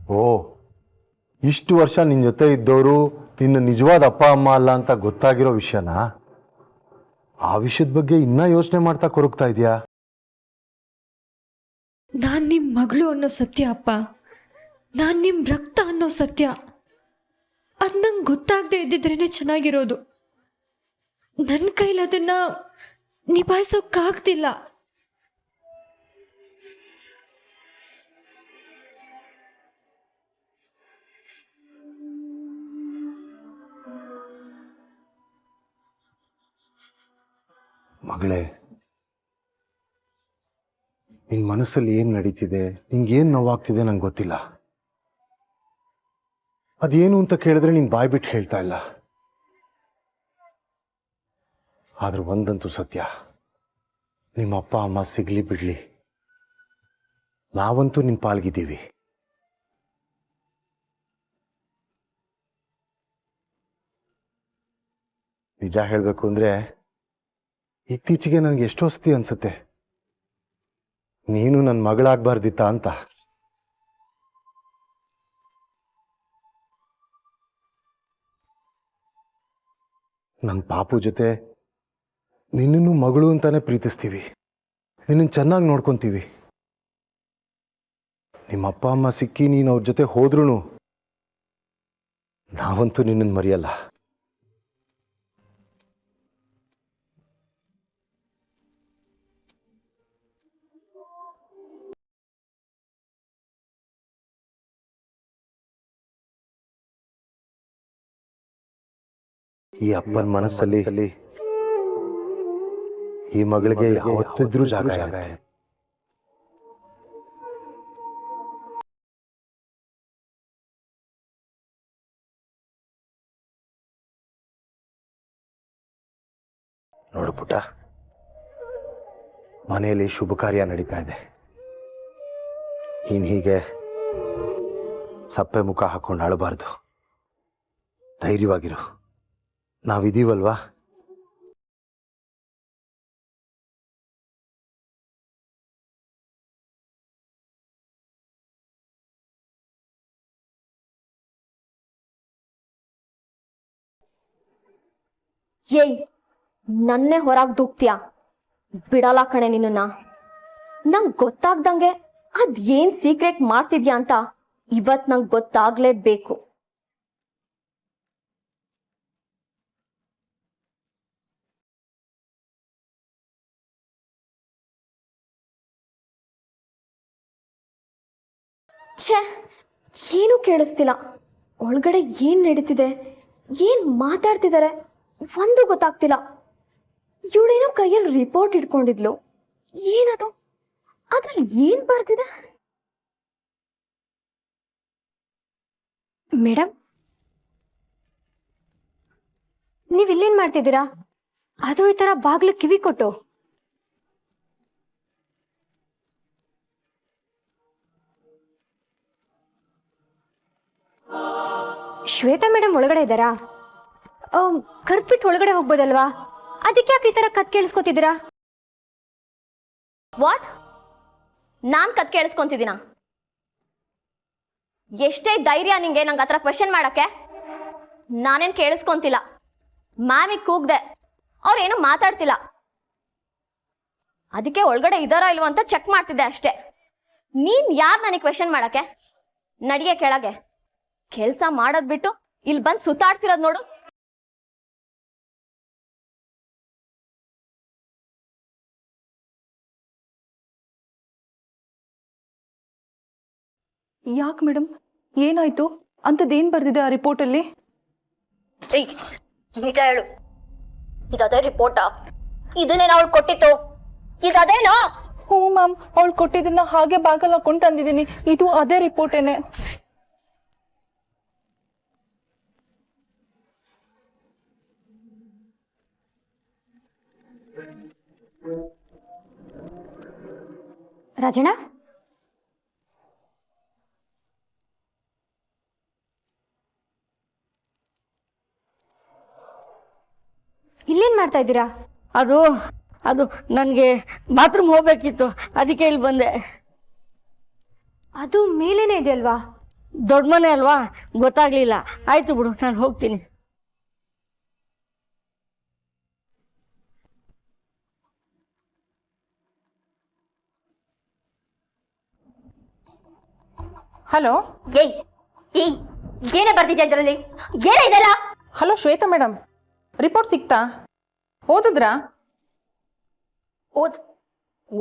ಓ, ಇಷ್ಟು ವರ್ಷ ನಿನ್ನ ಜೊತೆ ಇದ್ದವರು ನಿನ್ನ ನಿಜವಾದ ಅಪ್ಪ ಅಮ್ಮ ಅಲ್ಲ ಅಂತ ಗೊತ್ತಾಗಿರೋ ವಿಷಯನ ಆ ವಿಷಯದ ಬಗ್ಗೆ ಇನ್ನೂ ಯೋಚನೆ ಮಾಡ್ತಾ ಕೊರಗ್ತಾ ಇದೆಯಾ? ನಾನು ನಿಮ್ಮ ಮಗಳು ಅನ್ನೋ ಸತ್ಯ ಅಪ್ಪ, ನಾನು ನಿಮ್ಮ ರಕ್ತ ಅನ್ನೋ ಸತ್ಯ, ಅದು ನಂಗೆ ಗೊತ್ತಾಗದೆ ಇದ್ದಿದ್ರೇ ಚೆನ್ನಾಗಿರೋದು. ನನ್ನ ಕೈಲಿ ಅದನ್ನ ನಿಭಾಯಿಸೋಕ್ಕಾಗ್ತಿಲ್ಲ. ಮಗಳೇ, ನಿನ್ನ ಮನಸ್ಸಲ್ಲಿ ಏನು ನಡೀತಿದೆ, ನಿಂಗೇನು ನೋವಾಗ್ತಿದೆ ನಂಗೆ ಗೊತ್ತಿಲ್ಲ. ಅದೇನು ಅಂತ ಕೇಳಿದ್ರೆ ನೀನು ಬಾಯ್ ಬಿಟ್ಟು ಹೇಳ್ತಾ ಇಲ್ಲ. ಆದ್ರೆ ಒಂದಂತೂ ಸತ್ಯ, ನಿಮ್ಮ ಅಪ್ಪ ಅಮ್ಮ ಸಿಗ್ಲಿ ಬಿಡ್ಲಿ, ನಾವಂತೂ ನಿಮ್ಮ ಪಾಲ್ಗಿದ್ದೀವಿ. ನಿಜ ಹೇಳಬೇಕು ಅಂದ್ರೆ ಇತ್ತೀಚೆಗೆ ನನಗೆ ಎಷ್ಟೋ ಸತಿ ಅನ್ಸುತ್ತೆ ನೀನು ನನ್ನ ಮಗಳಾಗಬಾರ್ದಿತ್ತ ಅಂತ. ನನ್ನ ಪಾಪು ಜೊತೆ ನಿನ್ನನ್ನು ಮಗಳು ಅಂತಾನೆ ಪ್ರೀತಿಸ್ತೀವಿ, ನಿನ್ನನ್ನು ಚೆನ್ನಾಗಿ ನೋಡ್ಕೊಂತೀವಿ. ನಿಮ್ಮ ಅಪ್ಪ ಅಮ್ಮ ಸಿಕ್ಕಿ ನೀನು ಅವ್ರ ಜೊತೆ ಹೋದ್ರೂ ನಾವಂತೂ ನಿನ್ನನ್ನು ಮರೆಯಲ್ಲ. ಈ ಅಪ್ಪನ ಮನಸ್ಸಲ್ಲಿ ಈ ಮಗಳಿಗೆ ಯಾವತ್ತಿದ್ರೂ ಜಾಗ ಇದೆ. ನೋಡು ಪುಟ್ಟ, ಮನೆಯಲ್ಲಿ ಶುಭ ಕಾರ್ಯ ನಡೀತಾ ಇದೆ. ನೀನ್ ಹೀಗೆ ಸಪ್ಪೆ ಮುಖ ಹಾಕೊಂಡು ಅಳಬಾರ್ದು. ಧೈರ್ಯವಾಗಿರು, ನಾವಿದೀವಲ್ವಾ? ಏಯ್, ನನ್ನೇ ಹೊರಗೆ ದೂಕ್ತಿಯಾ? ಬಿಡಲ್ಲ ಕಣೆ ನಿನ್ನ. ನಂಗೆ ಗೊತ್ತಾಗ್ದಂಗೆ ಅದೇನ್ ಸೀಕ್ರೆಟ್ ಮಾಡ್ತಿದ್ಯಾ ಅಂತ ಇವತ್ ನಂಗೆ ಗೊತ್ತಾಗ್ಲೇಬೇಕು. ಛೇ, ಏನೂ ಕೇಳಿಸ್ತಿಲ್ಲ. ಒಳಗಡೆ ಏನ್ ನಡೀತಿದೆ, ಏನ್ ಮಾತಾಡ್ತಿದ್ದಾರೆ ಒಂದು ಗೊತ್ತಾಗ್ತಿಲ್ಲ. ಇವಳೇನೋ ಕೈಯಲ್ಲಿ ರಿಪೋರ್ಟ್ ಇಟ್ಕೊಂಡಿದ್ಲು, ಏನದು? ಅದ್ರಲ್ಲಿ ಏನ್ ಬರ್ತಿದೆ? ಮೇಡಮ್, ನೀವಿಲ್ಲೇನ್ ಮಾಡ್ತಿದ್ದೀರಾ? ಅದು ಈ ಥರ ಬಾಗ್ಲು ಕಿವಿ ಕೊಟ್ಟು. ಶ್ವೇತಾ ಮೇಡಮ್ ಒಳಗಡೆ ಇದ್ದಾರಾ? ಕರ್ಪಿಟ್ ಒಳಗಡೆ ಹೋಗ್ಬೋದಲ್ವಾ? ಅದಕ್ಕೆ ಯಾಕೆ ಈ ಥರ ಕತ್ ಕೇಳಿಸ್ಕೊತಿದ್ದೀರಾ? ವಾಟ್? ನಾನ್ ಕತ್ ಕೇಳಿಸ್ಕೊಂತಿದ್ದೀನ? ಎಷ್ಟೇ ಧೈರ್ಯ ನಿಂಗೆ ನಂಗೆ ಹತ್ರ ಕ್ವೆಶನ್ ಮಾಡಕ್ಕೆ? ನಾನೇನ್ ಕೇಳಿಸ್ಕೊಂತಿಲ್ಲ. ಮ್ಯಾಮಿಗೆ ಕೂಗ್ದೆ, ಅವ್ರೇನು ಮಾತಾಡ್ತಿಲ್ಲ. ಅದಕ್ಕೆ ಒಳಗಡೆ ಇದಾರೋ ಇಲ್ವೋ ಅಂತ ಚೆಕ್ ಮಾಡ್ತಿದ್ದೆ ಅಷ್ಟೇ. ನೀನ್ ಯಾರು ನನಗೆ ಕ್ವೆಶನ್ ಮಾಡಕ್ಕೆ? ನಡಿಗೆ ಕೆಳಗೆ. ಕೆಲಸ ಮಾಡೋದ್ ಬಿಟ್ಟು ಇಲ್ಲಿ ಬಂದು ಸುತ್ತಾಡ್ತಿರೋದ್ ನೋಡು. ಯಾಕೆ ಮೇಡಮ್, ಏನಾಯ್ತು? ಅಂಥದ್ದೇನು ಬರ್ದಿದೆ ಆ ರಿಪೋರ್ಟಲ್ಲಿ? ನಿಜ ಹೇಳು, ಇದದೇ ರಿಪೋರ್ಟಾ? ಇದನ್ನೇನ ಅವಳು ಕೊಟ್ಟಿತ್ತು? ಇದದೇನೋ? ಹ್ಞೂ ಮ್ಯಾಮ್, ಅವಳು ಕೊಟ್ಟಿದ್ದನ್ನ ಹಾಗೆ ಬಾಗಲ್ ಹಾಕೊಂಡು ತಂದಿದ್ದೀನಿ. ಇದು ಅದೇ ರಿಪೋರ್ಟೇನೆ. ರಾಜಣ್ಣ, ಇಲ್ಲೇನ್ ಮಾಡ್ತಾ ಇದ್ದೀರಾ? ಅದು ನನಗೆ ಬಾತ್ರೂಮ್ ಹೋಗ್ಬೇಕಿತ್ತು, ಅದಕ್ಕೆ ಇಲ್ಲಿ ಬಂದೆ. ಅದು ಮೇಲೇನೆ ಇದೆ ಅಲ್ವಾ? ದೊಡ್ಡ ಮನೆ ಅಲ್ವಾ, ಗೊತ್ತಾಗ್ಲಿಲ್ಲ. ಆಯ್ತು ಬಿಡು, ನಾನು ಹೋಗ್ತೀನಿ. ಹಲೋ ಏಯ್ ಏಯ್ ಏನೇ ಬರ್ತಿದ್ಯಾ ಇದರಲ್ಲಿ? ಏನೇ ಇದೆಲ್ಲ? ಹಲೋ ಶ್ವೇತಾ ಮೇಡಮ್, ರಿಪೋರ್ಟ್ ಸಿಕ್ತಾ? ಓದಿದ್ರಾ?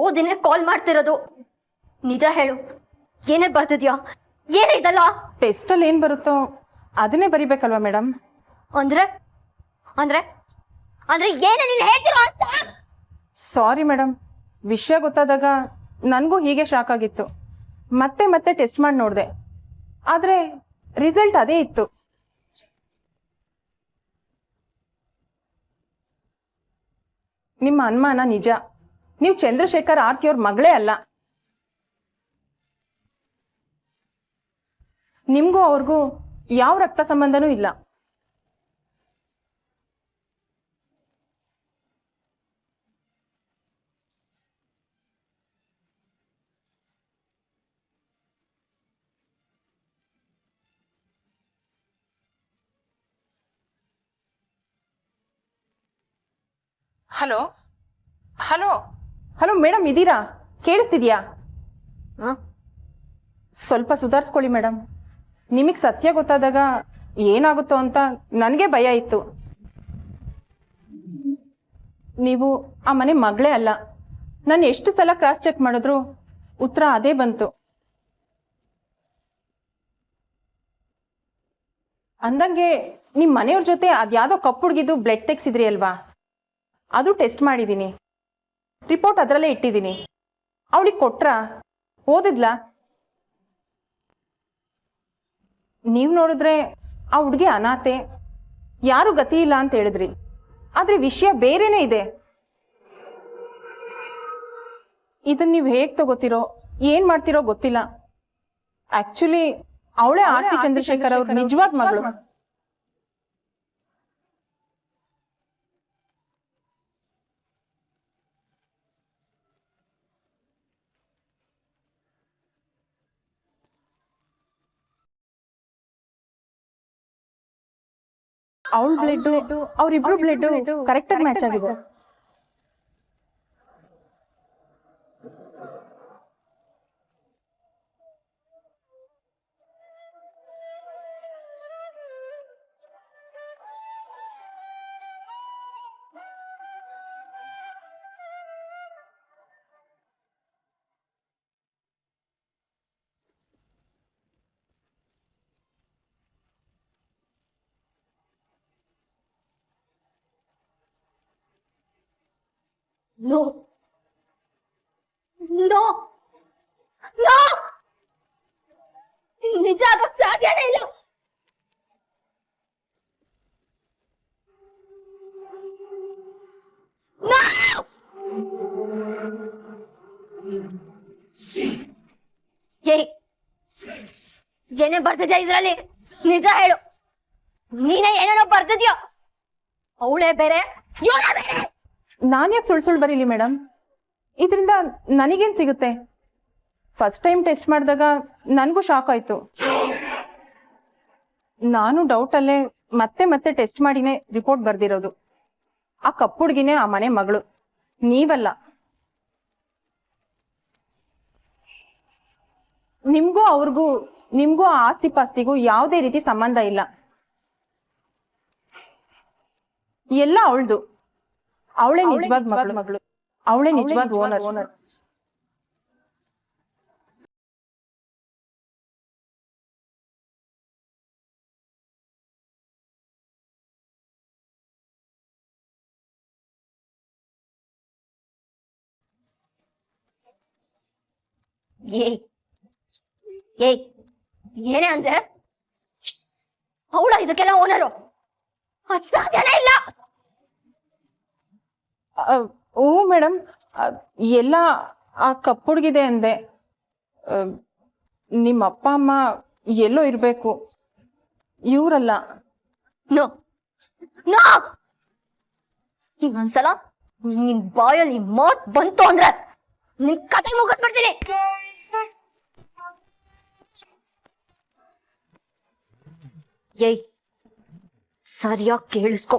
ಓದಿನೇ ಕಾಲ್ ಮಾಡ್ತಿರೋದು. ನಿಜ ಹೇಳು, ಏನೇ ಬರ್ತಿದ್ಯಾ? ಏನೇ ಇದೆಲ್ಲ? ಟೆಸ್ಟಲ್ಲಿ ಏನು ಬರುತ್ತೋ ಅದನ್ನೇ ಬರಿಬೇಕಲ್ವಾ ಮೇಡಮ್? ಅಂದ್ರೆ ಅಂದ್ರೆ ಅಂದ್ರೆ ಏನೇ ನೀನು ಹೇಳ್ತಿರೋ ಅಂತ? ಸಾರಿ ಮೇಡಮ್, ವಿಷಯ ಗೊತ್ತಾದಾಗ ನನಗೂ ಹೀಗೆ ಶಾಕ್ ಆಗಿತ್ತು. ಮತ್ತೆ ಮತ್ತೆ ಟೆಸ್ಟ್ ಮಾಡಿ ನೋಡಿದೆ, ಆದರೆ ರಿಸಲ್ಟ್ ಅದೇ ಇತ್ತು. ನಿಮ್ಮ ಅನುಮಾನ ನಿಜ. ನೀವು ಚಂದ್ರಶೇಖರ್ ಆರ್ತಿಯವ್ರ ಮಗಳೇ ಅಲ್ಲ. ನಿಮಗೂ ಅವ್ರಿಗೂ ಯಾವ ರಕ್ತ ಸಂಬಂಧನೂ ಇಲ್ಲ. ಹಲೋ ಹಲೋ ಹಲೋ ಮೇಡಮ್, ಇದ್ದೀರಾ? ಕೇಳಿಸ್ತಿದ್ಯಾ? ಸ್ವಲ್ಪ ಸುಧಾರಿಸ್ಕೊಳ್ಳಿ ಮೇಡಮ್. ನಿಮಗೆ ಸತ್ಯ ಗೊತ್ತಾದಾಗ ಏನಾಗುತ್ತೋ ಅಂತ ನನಗೆ ಭಯ ಇತ್ತು. ನೀವು ಆ ಮನೆ ಮಗಳೇ ಅಲ್ಲ. ನಾನು ಎಷ್ಟು ಸಲ ಕ್ರಾಸ್ ಚೆಕ್ ಮಾಡಿದ್ರು ಉತ್ತರ ಅದೇ ಬಂತು. ಅಂದಂಗೆ ನಿಮ್ಮ ಮನೆಯವ್ರ ಜೊತೆ ಅದ್ಯಾವುದೋ ಕಪ್ಪು ಹುಡುಗಿದ್ದು ಬ್ಲಡ್ ತೆಗ್ಸಿದ್ರಿ ಅಲ್ವಾ? ಅದು ಟೆಸ್ಟ್ ಮಾಡಿದ್ದೀನಿ, ರಿಪೋರ್ಟ್ ಅದರಲ್ಲೇ ಇಟ್ಟಿದ್ದೀನಿ. ಅವಳಿಗೆ ಕೊಟ್ರಾ? ಓದಿದ್ಲಾ? ನೀವು ನೋಡಿದ್ರೆ ಆ ಹುಡುಗಿ ಅನಾಥೆ, ಯಾರು ಗತಿ ಇಲ್ಲ ಅಂತ ಹೇಳಿದ್ರಿ. ಆದರೆ ವಿಷಯ ಬೇರೆನೇ ಇದೆ. ಇದನ್ನ ನೀವು ಹೇಗೆ ತಗೋತಿರೋ, ಏನು ಮಾಡ್ತಿರೋ ಗೊತ್ತಿಲ್ಲ. ಆ್ಯಕ್ಚುಲಿ ಅವಳೇ ಆರ್ತಿ ಚಂದ್ರಶೇಖರ್ ಅವ್ರ ನಿಜವಾದ ಮಗಳು. ಅವಳ ಬ್ಲಡ್ ಅವರಿಬ್ರು ಬ್ಲಡ್ ಕರೆಕ್ಟಾಗಿ ಮ್ಯಾಚ್ ಆಗಿದೆ. ನೋ ನೋ ನೋ, ನಿಜ ಆಗಕ್ ಸಾಧ್ಯನೇ ಇಲ್ಲ. ನೋ! ಏನೇ ಬರ್ತಿದ್ಯಾ ಇದ್ರಲ್ಲಿ? ನಿಜ ಹೇಳು, ನೀನೇ ಏನೇನೋ ಬರ್ತಿದ್ಯಾ? ಅವಳೇ ಬೇರೆ, ಇವಳೇ ಬೇರೆ. ನಾನು ಯಾಕೆ ಸುಳ್ಳು ಬರೀಲಿ ಮೇಡಮ್? ಇದರಿಂದ ನನಗೇನು ಸಿಗುತ್ತೆ? ಫಸ್ಟ್ ಟೈಮ್ ಟೆಸ್ಟ್ ಮಾಡಿದಾಗ ನನಗೂ ಶಾಕ್ ಆಯಿತು. ನಾನು ಡೌಟಲ್ಲೇ ಮತ್ತೆ ಮತ್ತೆ ಟೆಸ್ಟ್ ಮಾಡಿನೇ ರಿಪೋರ್ಟ್ ಬರ್ದಿರೋದು. ಆ ಕಪ್ಪು ಹುಡುಗಿನೇ ಆ ಮನೆ ಮಗಳು, ನೀವಲ್ಲ. ನಿಮ್ಗೂ ಆ ಆಸ್ತಿ ಪಾಸ್ತಿಗೂ ಯಾವುದೇ ರೀತಿ ಸಂಬಂಧ ಇಲ್ಲ. ಎಲ್ಲ ಅವಳದು. ಅವಳೇ ನಿಜವಾದ ಮಗಳು, ಅವಳೇ ನಿಜವಾದ ಓನರ್. ಏನೇ ಅಂದೆ? ಅವಳ ಇದಕ್ಕೆಲ್ಲ ಓನರು? ಅದ್ ಸಾಧ್ಯನೇ ಇಲ್ಲ. ಓ ಮೇಡಮ್, ಎಲ್ಲ ಆ ಕಪ್ಪು ಹುಡುಗಿದೆ ಅಂದೆ. ನಿಮ್ಮ ಅಪ್ಪ ಅಮ್ಮ ಎಲ್ಲೋ ಇರಬೇಕು, ಇವರಲ್ಲ. ನೋ ನೋ, ಇನ್ನೊಂದ್ಸಲ ನಿನ್ ಬಾಯಲ್ಲಿ ಮಾತ್ ಬಂತು ಅಂದ್ರೆ ನಿನ್ ಕತೆ ಮುಗಿಸ್ಬಿಡ್ತೀನಿ. ಏಯ್ ಸರಿಯಾಗಿ ಕೇಳಿಸ್ಕೊ.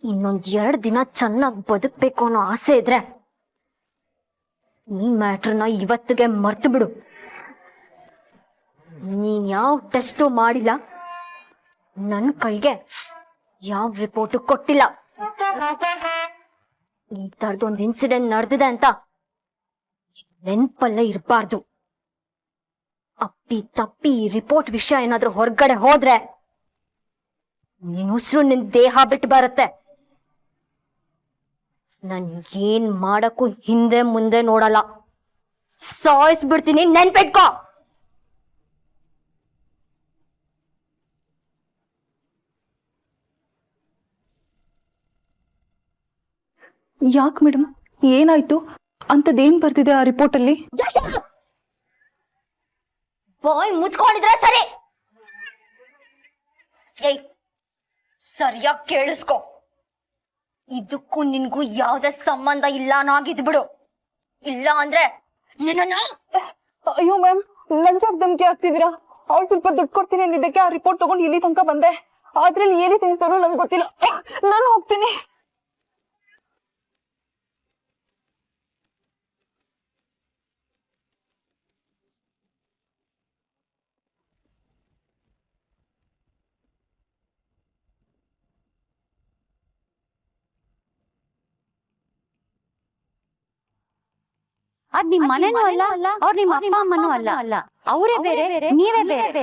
ಇನ್ನೊಂದ್ 2 ದಿನ ಚೆನ್ನಾಗಿ ಬದುಕ್ಬೇಕು ಅನ್ನೋ ಆಸೆ ಇದ್ರೆ ಈ ಮ್ಯಾಟ್ರನ್ನ ಇವತ್ತಿಗೆ ಮರ್ತು ಬಿಡು. ನೀನ್ ಯಾವ ಟೆಸ್ಟು ಮಾಡಿಲ್ಲ, ನನ್ನ ಕೈಗೆ ಯಾವ ರಿಪೋರ್ಟು ಕೊಟ್ಟಿಲ್ಲ. ಈ ತರದೊಂದು ಇನ್ಸಿಡೆಂಟ್ ನಡೆದಿದೆ ಅಂತ ನೆನ್ಪಲ್ಲೇ ಇರಬಾರ್ದು. ಅಪ್ಪಿ ತಪ್ಪಿ ಈ ರಿಪೋರ್ಟ್ ವಿಷಯ ಏನಾದ್ರೂ ಹೊರಗಡೆ ಹೋದ್ರೆ ನಿನ್ ಉಸಿರು ನಿನ್ ದೇಹ ಬಿಟ್ಟು ಬರುತ್ತೆ. ನನ್ ಏನ್ ಮಾಡಕ್ಕೂ ಹಿಂದೆ ಮುಂದೆ ನೋಡಲ್ಲ, ಸಾಯಿಸ್ಬಿಡ್ತೀನಿ, ನೆನ್ಪಿಟ್ಕೋ. ಯಾಕೆ ಮೇಡಮ್, ಏನಾಯ್ತು? ಅಂಥದ್ದೇನು ಬರ್ತಿದೆ ಆ ರಿಪೋರ್ಟಲ್ಲಿ? ಬಾಯ್ ಮುಚ್ಕೊಂಡಿದ್ರೆ ಸರಿ. ಏಯ್ ಸರಿಯಾಗಿ ಕೇಳಿಸ್ಕೊ. ಇದಕ್ಕೂ ನಿನ್ಗೂ ಯಾವ್ದೇ ಸಂಬಂಧ ಇಲ್ಲ ಅನ್ನೋಗಿದ್ಬಿಡು. ಇಲ್ಲ ಅಂದ್ರೆ ನಿನ್ನ ಅಯ್ಯೋ ಮ್ಯಾಮ್, ಲಂಚ ಧಮಕಿ ಆಗ್ತಿದ್ದೀರಾ? ಅವ್ಳು ಸ್ವಲ್ಪ ದುಡ್ಡು ಕೊಡ್ತೀನಿ ಅಂದಿದ್ದಕ್ಕೆ ಆ ರಿಪೋರ್ಟ್ ತಗೊಂಡು ಇಲ್ಲಿ ತನಕ ಬಂದೆ. ಅದ್ರಲ್ಲಿ ಏನಿದೆ ಅಂತಾನೂ ನಂಗೆ ಗೊತ್ತಿಲ್ಲ. ನಾನು ಹೋಗ್ತೀನಿ. ಅದ್ ನಿಮ್ ಮನೆನೂ ಅಲ್ಲ, ಅವ್ರ ನಿಮ್ಮ ಅಪ್ಪ ಅಮ್ಮನೂ ಅಲ್ಲ. ಅವರೇ ಬೇರೆ, ನೀವೇ ಬೇರೆ.